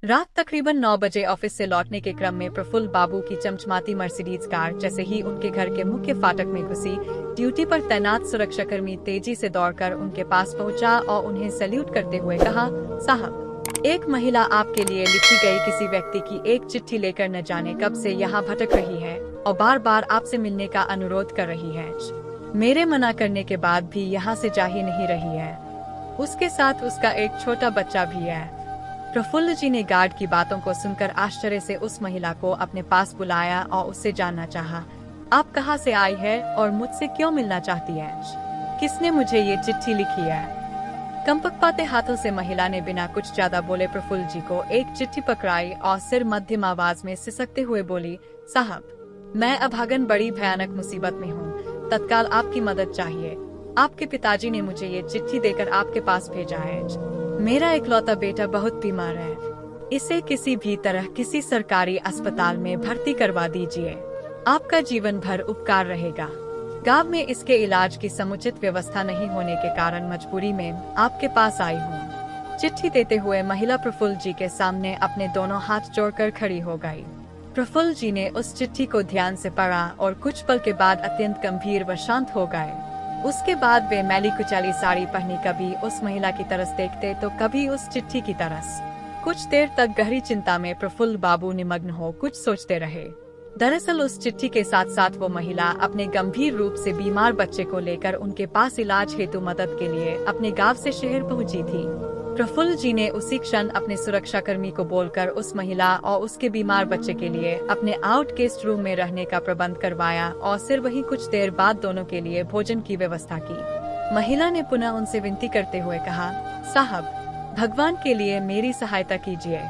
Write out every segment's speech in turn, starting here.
रात तकरीबन 9 बजे ऑफिस से लौटने के क्रम में प्रफुल्ल बाबू की चमचमाती मर्सिडीज कार जैसे ही उनके घर के मुख्य फाटक में घुसी, ड्यूटी पर तैनात सुरक्षाकर्मी तेजी से दौड़कर उनके पास पहुंचा और उन्हें सैल्यूट करते हुए कहा, साहब, एक महिला आपके लिए लिखी गई किसी व्यक्ति की एक चिट्ठी लेकर न जाने कब से यहाँ भटक रही है और बार बार आपसे मिलने का अनुरोध कर रही है। मेरे मना करने के बाद भी यहाँ से जा ही नहीं रही है। उसके साथ उसका एक छोटा बच्चा भी है। प्रफुल्ल जी ने गार्ड की बातों को सुनकर आश्चर्य से उस महिला को अपने पास बुलाया और उससे जानना चाहा, आप कहाँ से आई है और मुझसे क्यों मिलना चाहती है? किसने मुझे ये चिट्ठी लिखी है? कंपकपाते हाथों से महिला ने बिना कुछ ज्यादा बोले प्रफुल्ल जी को एक चिट्ठी पकड़ाई और सिर मध्यम आवाज में सिसकते हुए बोली, साहब, मैं अभागन बड़ी भयानक मुसीबत में हूँ, तत्काल आपकी मदद चाहिए। आपके पिताजी ने मुझे ये चिट्ठी देकर आपके पास भेजा है। मेरा इकलौता बेटा बहुत बीमार है, इसे किसी भी तरह किसी सरकारी अस्पताल में भर्ती करवा दीजिए, आपका जीवन भर उपकार रहेगा। गांव में इसके इलाज की समुचित व्यवस्था नहीं होने के कारण मजबूरी में आपके पास आई हूँ। चिट्ठी देते हुए महिला प्रफुल्ल जी के सामने अपने दोनों हाथ जोड़कर खड़ी हो गई। प्रफुल्ल जी ने उस चिट्ठी को ध्यान से पढ़ा और कुछ पल के बाद अत्यंत गंभीर व शांत हो गए। उसके बाद वे मैली कुचाली साड़ी पहनी कभी उस महिला की तरफ देखते तो कभी उस चिट्ठी की तरफ। कुछ देर तक गहरी चिंता में प्रफुल्ल बाबू निमग्न हो कुछ सोचते रहे। दरअसल उस चिट्ठी के साथ साथ वो महिला अपने गंभीर रूप से बीमार बच्चे को लेकर उनके पास इलाज हेतु मदद के लिए अपने गांव से शहर पहुंची थी। प्रफुल्ल जी ने उसी क्षण अपने सुरक्षाकर्मी को बोलकर उस महिला और उसके बीमार बच्चे के लिए अपने आउटकेस्ट रूम में रहने का प्रबंध करवाया और फिर वहीं कुछ देर बाद दोनों के लिए भोजन की व्यवस्था की। महिला ने पुनः उनसे विनती करते हुए कहा, साहब, भगवान के लिए मेरी सहायता कीजिए,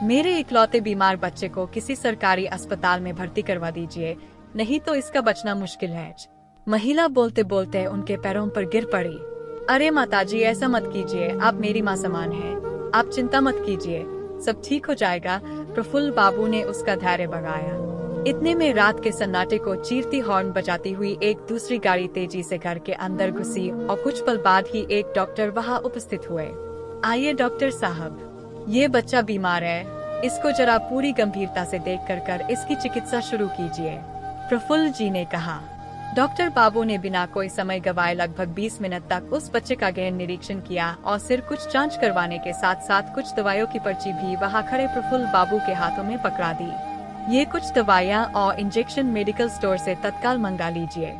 मेरे इकलौते बीमार बच्चे को किसी सरकारी अस्पताल में भर्ती करवा दीजिए, नहीं तो इसका बचना मुश्किल है। महिला बोलते बोलते उनके पैरों पर गिर पड़ी। अरे माताजी, ऐसा मत कीजिए, आप मेरी माँ समान हैं, आप चिंता मत कीजिए, सब ठीक हो जाएगा। प्रफुल्ल बाबू ने उसका धैर्य बढ़ाया। इतने में रात के सन्नाटे को चीरती हॉर्न बजाती हुई एक दूसरी गाड़ी तेजी से घर के अंदर घुसी और कुछ पल बाद ही एक डॉक्टर वहाँ उपस्थित हुए। आइए डॉक्टर साहब, ये बच्चा बीमार है, इसको जरा पूरी गंभीरता से देख कर इसकी चिकित्सा शुरू कीजिए, प्रफुल्ल जी ने कहा। डॉक्टर बाबू ने बिना कोई समय गवाए लगभग 20 मिनट तक उस बच्चे का गहन निरीक्षण किया और सिर कुछ जांच करवाने के साथ साथ कुछ दवाइयों की पर्ची भी वहां खड़े प्रफुल्ल बाबू के हाथों में पकड़ा दी। ये कुछ दवाइयाँ और इंजेक्शन मेडिकल स्टोर से तत्काल मंगा लीजिए,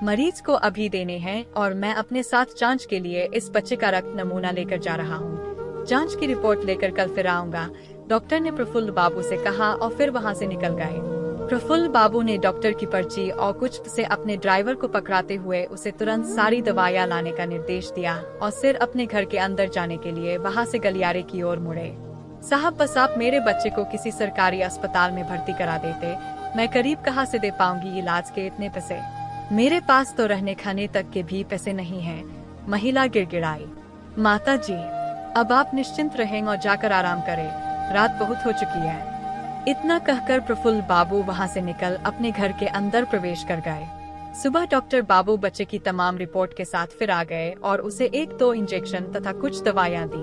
मरीज को अभी देने हैं और मैं अपने साथ जांच के लिए इस बच्चे का रक्त नमूना लेकर जा रहा हूँ। जांच की रिपोर्ट लेकर कल फिर आऊंगा, डॉक्टर ने प्रफुल्ल बाबू से कहा और फिर वहाँ से निकल गए। प्रफुल्ल बाबू ने डॉक्टर की पर्ची और कुछ से अपने ड्राइवर को पकड़ाते हुए उसे तुरंत सारी दवाइयाँ लाने का निर्देश दिया और फिर अपने घर के अंदर जाने के लिए वहाँ से गलियारे की ओर मुड़े। साहब, बस आप मेरे बच्चे को किसी सरकारी अस्पताल में भर्ती करा देते, मैं करीब कहाँ से दे पाऊंगी इलाज के इतने पैसे, मेरे पास तो रहने खाने तक के भी पैसे नहीं है, महिला गिड़गिड़ाई। माता जी, अब आप निश्चिंत रहें और जाकर आराम करें, रात बहुत हो चुकी है। इतना कहकर प्रफुल्ल बाबू वहां से निकल अपने घर के अंदर प्रवेश कर गए। सुबह डॉक्टर बाबू बच्चे की तमाम रिपोर्ट के साथ फिर आ गए और उसे 1-2 इंजेक्शन तथा कुछ दवाइयाँ दी।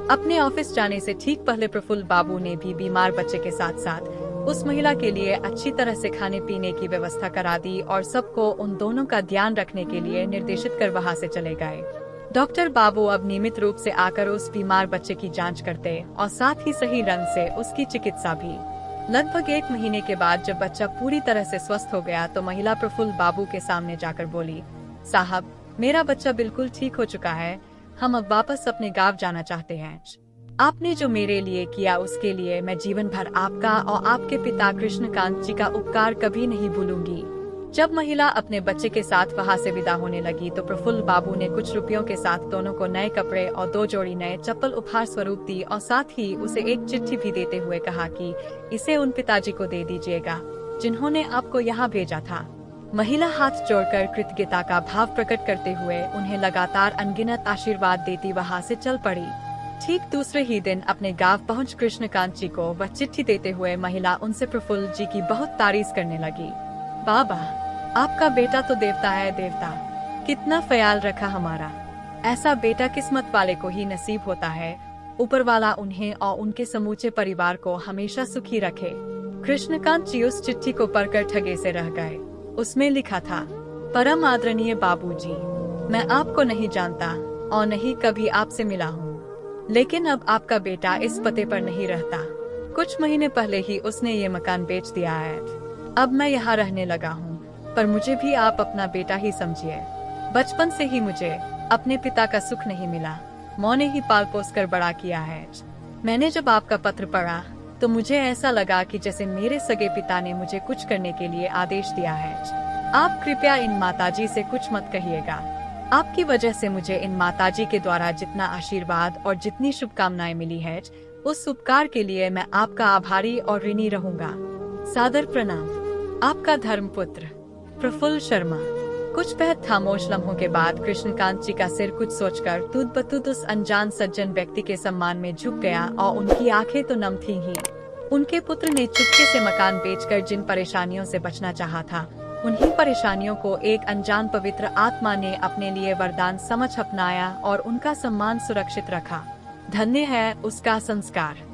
अपने ऑफिस जाने से ठीक पहले प्रफुल्ल बाबू ने भी बीमार बच्चे के साथ साथ उस महिला के लिए अच्छी तरह से खाने पीने की व्यवस्था करा दी और सबको उन दोनों का ध्यान रखने के लिए निर्देशित कर वहाँ से चले गए। डॉक्टर बाबू अब नियमित रूप से आकर उस बीमार बच्चे की जांच करते और साथ ही सही ढंग से उसकी चिकित्सा भी। लगभग 1 महीने के बाद जब बच्चा पूरी तरह से स्वस्थ हो गया तो महिला प्रफुल्ल बाबू के सामने जाकर बोली, साहब, मेरा बच्चा बिल्कुल ठीक हो चुका है, हम अब वापस अपने गांव जाना चाहते हैं। आपने जो मेरे लिए किया उसके लिए मैं जीवन भर आपका और आपके पिता कृष्णकांत जी का उपकार कभी नहीं भूलूंगी। जब महिला अपने बच्चे के साथ वहां से विदा होने लगी तो प्रफुल्ल बाबू ने कुछ रुपयों के साथ दोनों को नए कपड़े और 2 जोड़ी नए चप्पल उपहार स्वरूप दी और साथ ही उसे एक चिट्ठी भी देते हुए कहा कि इसे उन पिताजी को दे दीजिएगा जिन्होंने आपको यहाँ भेजा था। महिला हाथ जोड़कर कृतज्ञता का भाव प्रकट करते हुए उन्हें लगातार अनगिनत आशीर्वाद देती वहाँ से चल पड़ी। ठीक दूसरे ही दिन अपने गांव पहुँच कृष्णकांत जी को वह चिट्ठी देते हुए महिला उनसे प्रफुल्ल जी की बहुत तारीफ करने लगी। बाबा, आपका बेटा तो देवता है देवता, कितना ख्याल रखा हमारा, ऐसा बेटा किस्मत वाले को ही नसीब होता है। ऊपर वाला उन्हें और उनके समूचे परिवार को हमेशा सुखी रखे। कृष्णकांत जी उस चिट्ठी को पढ़कर ठगे से रह गए। उसमें लिखा था, परम आदरणीय बाबूजी, मैं आपको नहीं जानता और नहीं कभी आपसे मिला हूँ, लेकिन अब आपका बेटा इस पते पर नहीं रहता। कुछ महीने पहले ही उसने ये मकान बेच दिया है। अब मैं यहाँ रहने लगा हूँ, पर मुझे भी आप अपना बेटा ही समझिए। बचपन से ही मुझे अपने पिता का सुख नहीं मिला। माँ ने ही पाल पोस कर बड़ा किया है। मैंने जब आपका पत्र पढ़ा तो मुझे ऐसा लगा कि जैसे मेरे सगे पिता ने मुझे कुछ करने के लिए आदेश दिया है। आप कृपया इन माताजी से कुछ मत कहिएगा। आपकी वजह से मुझे इन माताजी के द्वारा जितना आशीर्वाद और जितनी शुभकामनाएं मिली है, उस उपकार के लिए मैं आपका आभारी और ऋणी रहूंगा। सादर प्रणाम, आपका धर्मपुत्र प्रफुल्ल शर्मा। कुछ बेहद खामोश लम्हों के बाद कृष्णकांत जी का सिर कुछ सोचकर तुद बतुद उस अनजान सज्जन व्यक्ति के सम्मान में झुक गया और उनकी आंखें तो नम थीं ही। उनके पुत्र ने चुपके से मकान बेचकर जिन परेशानियों से बचना चाहा था, उन्हीं परेशानियों को एक अनजान पवित्र आत्मा ने अपने लिए वरदान समझ अपनाया और उनका सम्मान सुरक्षित रखा। धन्य है उसका संस्कार।